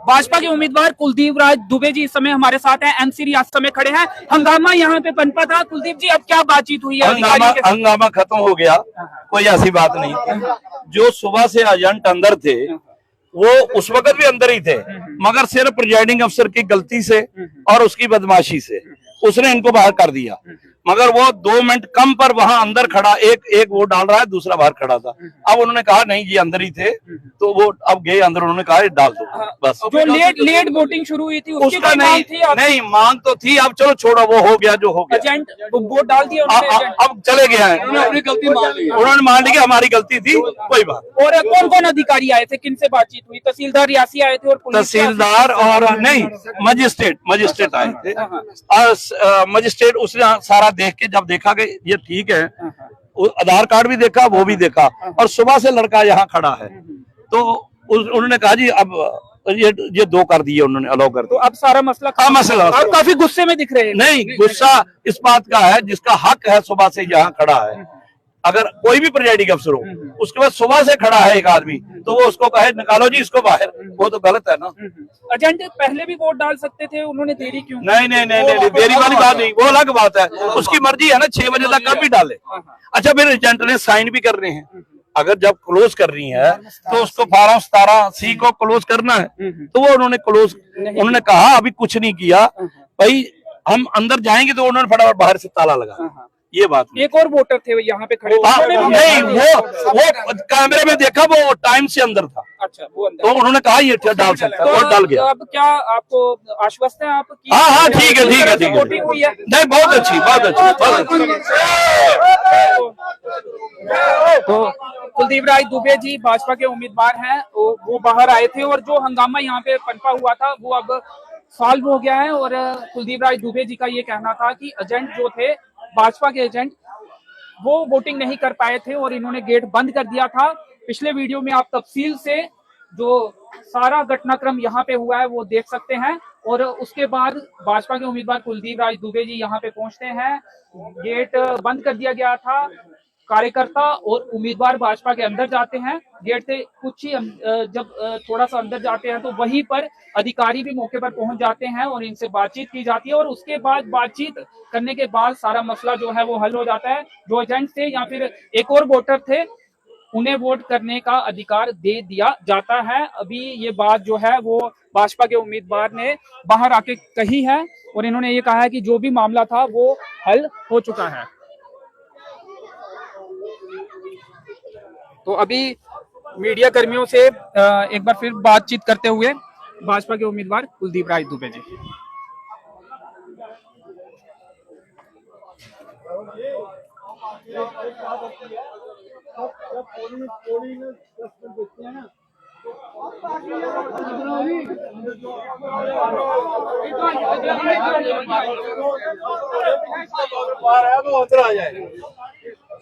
भाजपा के उम्मीदवार कुलदीप राज दुबे जी इस समय हमारे साथ हैं, एमसी रियासत में खड़े हैं। हंगामा यहाँ पे पनपा था। कुलदीप जी, अब क्या बातचीत हुई है? हंगामा खत्म हो गया, कोई ऐसी बात नहीं थी। जो सुबह से एजेंट अंदर थे वो उस वक्त भी अंदर ही थे, मगर सिर्फ प्रिजाइडिंग अफसर की गलती से और उसकी बदमाशी से उसने इनको बाहर कर दिया। मगर वो 2 मिनट कम पर वहां अंदर खड़ा, एक वोट डाल रहा है, दूसरा बाहर खड़ा था। अब उन्होंने कहा नहीं ये अंदर ही थे, तो वो अब गए अंदर, उन्होंने कहा डाल दो बस। जो लेट वोटिंग शुरू हुई थी उसका नहीं मांग तो थी, अब चलो छोड़ो, वो हो गया जो हो गया। एजेंट वोट डाल दिया, अब चले गए हैं, अपनी गलती मान ली, उन्होंने मान ली कि हमारी गलती थी, कोई बात। और कौन कौन अधिकारी आए थे, किनसे बातचीत हुई? तहसीलदार रियासी आए थे और तहसीलदार और नहीं मजिस्ट्रेट आए थे। और मजिस्ट्रेट उसने सारा देख के जब देखा कि ये ठीक है, आधार कार्ड भी देखा, वो भी देखा, और सुबह से लड़का यहाँ खड़ा है, तो उन्होंने कहा जी अब ये 2 कर दिए, उन्होंने अलाउ कर दिया। तो अब सारा मसला आप काफी गुस्से में दिख रहे हैं। नहीं, गुस्सा इस बात का है जिसका हक है सुबह से यहाँ खड़ा है। अगर कोई भी प्रिजाइडिंग अफसर हो, उसके बाद सुबह से खड़ा है एक आदमी, तो वो उसको कहे निकालो जी इसको बाहर, वो तो गलत है ना। एजेंट पहले भी वोट डाल सकते थे, उन्होंने देरी क्यों? नहीं, देरी वाली बात नहीं, वो अलग बात है, उसकी मर्जी है ना, 6 बजे तक कभी डाले। अच्छा, फिर एजेंट ने साइन भी कर रहे हैं, अगर जब क्लोज कर रही है तो उसको फार्म 17C को क्लोज करना है, तो वो उन्होंने कहा अभी कुछ नहीं किया भाई, हम अंदर जाएंगे, तो उन्होंने फटाफट बाहर से ताला लगा। ये बात एक और वोटर थे यहाँ पे खड़े, नहीं वो कैमरे में देखा, वो टाइम से अंदर था। अच्छा, वो अंदर, तो उन्होंने कहा ये डाल सकता है, और डाल गया। अब क्या आपको आश्वस्त है आप? हाँ ठीक है वोटिंग हुई है? नहीं, बहुत अच्छी। तो कुलदीप राज दुबे जी भाजपा के उम्मीदवार हैं, वो बाहर आए थे, और जो हंगामा यहाँ पे पनपा हुआ था वो अब सॉल्व हो गया है। और कुलदीप राज दुबे जी का ये कहना था कि एजेंट जो थे, भाजपा के एजेंट, वो वोटिंग नहीं कर पाए थे और इन्होंने गेट बंद कर दिया था। पिछले वीडियो में आप तफसील से जो सारा घटनाक्रम यहाँ पे हुआ है वो देख सकते हैं। और उसके बाद भाजपा के उम्मीदवार कुलदीप राज दुबे जी यहाँ पे पहुंचते हैं, गेट बंद कर दिया गया था। कार्यकर्ता और उम्मीदवार भाजपा के अंदर जाते हैं, गेट से कुछ ही जब थोड़ा सा अंदर जाते हैं तो वहीं पर अधिकारी भी मौके पर पहुंच जाते हैं और इनसे बातचीत की जाती है। और उसके बाद बातचीत करने के बाद सारा मसला जो है वो हल हो जाता है। जो एजेंट थे या फिर एक और वोटर थे, उन्हें वोट करने का अधिकार दे दिया जाता है। अभी ये बात जो है वो भाजपा के उम्मीदवार ने बाहर आके कही है और इन्होंने ये कहा है कि जो भी मामला था वो हल हो चुका है। तो अभी मीडिया कर्मियों से एक बार फिर बातचीत करते हुए भाजपा के उम्मीदवार कुलदीप राज दुबे जी।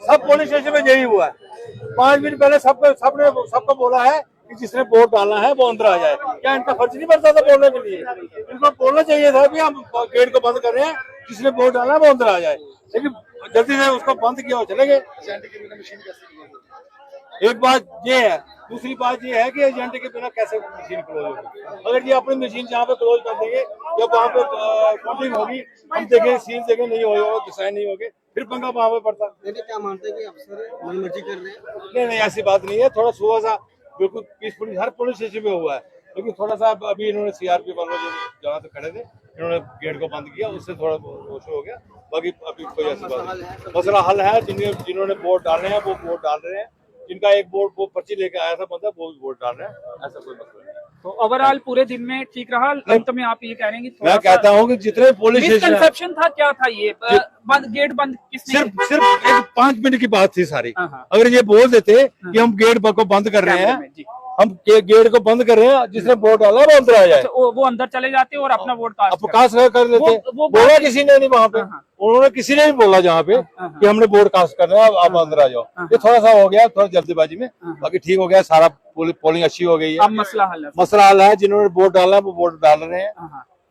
सब पोलिंग स्टेशन में यही हुआ है। 5 मिनट पहले सबको बोला है कि जिसने वोट डालना है वो अंदर आ जाए। क्या इनका फर्ज नहीं बनता था बोलने के लिए? इनको बोलना चाहिए था कि हम गेट को बंद कर रहे हैं, जिसने वोट डालना है वो अंदर आ जाए, लेकिन जल्दी से उसको बंद किया और चले गए। एक बात ये है, दूसरी बात ये है कि एजेंट के बिना कैसे मशीन क्लोज होगी? अगर ये अपनी मशीन जहाँ पे क्लोज कर देंगे, जब वहाँ पे काउंटिंग होगी, हम देखें सील देखें नहीं होगा, साइन नहीं होगे, फिर पंगा वहाँ पे पड़ता। क्या मानते हैं कि अफसर मनमर्जी कर रहे हैं? नहीं, ऐसी बात नहीं है। थोड़ा सुबह सा बिल्कुल पीसफुली हर पुलिस स्टेशन में हुआ है, लेकिन थोड़ा सा अभी इन्होंने सीआरपी वालों जो जहाँ से खड़े थे, इन्होंने गेट को बंद किया, उससे थोड़ा होश हो गया। बाकी अभी कोई ऐसी बात नहीं, मसला हल है। जिन्होंने वोट डालने हैं वो वोट डाल रहे हैं, जिनका एक वोट वो पर्ची लेके आया था बंदा, वो भी वोट डाल रहे हैं, ऐसा कोई मसला नहीं। तो ओवरऑल पूरे दिन में ठीक रहा? अंत में आप ये कह रहे हैं कि मैं कहता हूँ कि जितने पुलिस मिसकंसेप्शन था, क्या था ये गेट बंद किसने? सिर्फ एक 5 मिनट की बात थी सारी। अगर ये बोल देते कि हम गेट को बंद कर रहे हैं, हम गेट को बंद कर रहे हैं, जिसने वोट डाला वो अंदर आ जाए, वो अंदर चले जाते और अपना वोट कास्ट कर लेते। बोला किसी ने नहीं वहाँ पे, उन्होंने किसी ने नहीं बोला जहाँ पे कि हमने वोट कास्ट करना है, आप अंदर आ जाओ। ये थोड़ा सा हो गया, थोड़ा जल्दीबाजी में, बाकी ठीक हो गया, सारा पोलिंग अच्छी हो गई है। अब मसला हल है। जिन्होंने वोट डाला है वो वोट डाल रहे हैं।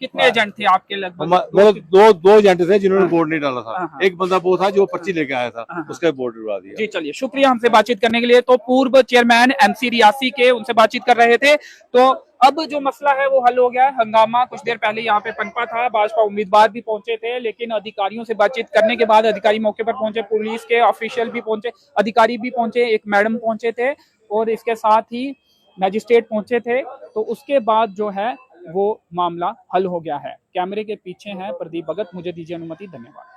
कितने एजेंट थे आपके? लगभग मेरे दो एजेंट थे जिन्होंने वोट नहीं डाला था। एक बंदा वो था जो पर्ची लेके आया था, उसका वोट डलवा दिया। जी चलिए, शुक्रिया हमसे बातचीत करने के लिए। तो पूर्व चेयरमैन एमसी रियासी के उनसे बातचीत कर रहे थे। तो अब जो मसला है वो हल हो गया है। हंगामा कुछ देर पहले यहाँ पे पनपा था, भाजपा उम्मीदवार भी पहुंचे थे, लेकिन अधिकारियों से बातचीत करने के बाद अधिकारी मौके पर पहुंचे, पुलिस के ऑफिशियल भी पहुंचे, अधिकारी भी पहुंचे, एक मैडम पहुंचे थे और इसके साथ ही मैजिस्ट्रेट पहुंचे थे। तो उसके बाद जो है वो मामला हल हो गया है। कैमरे के पीछे है प्रदीप भगत, मुझे दीजिए अनुमति, धन्यवाद।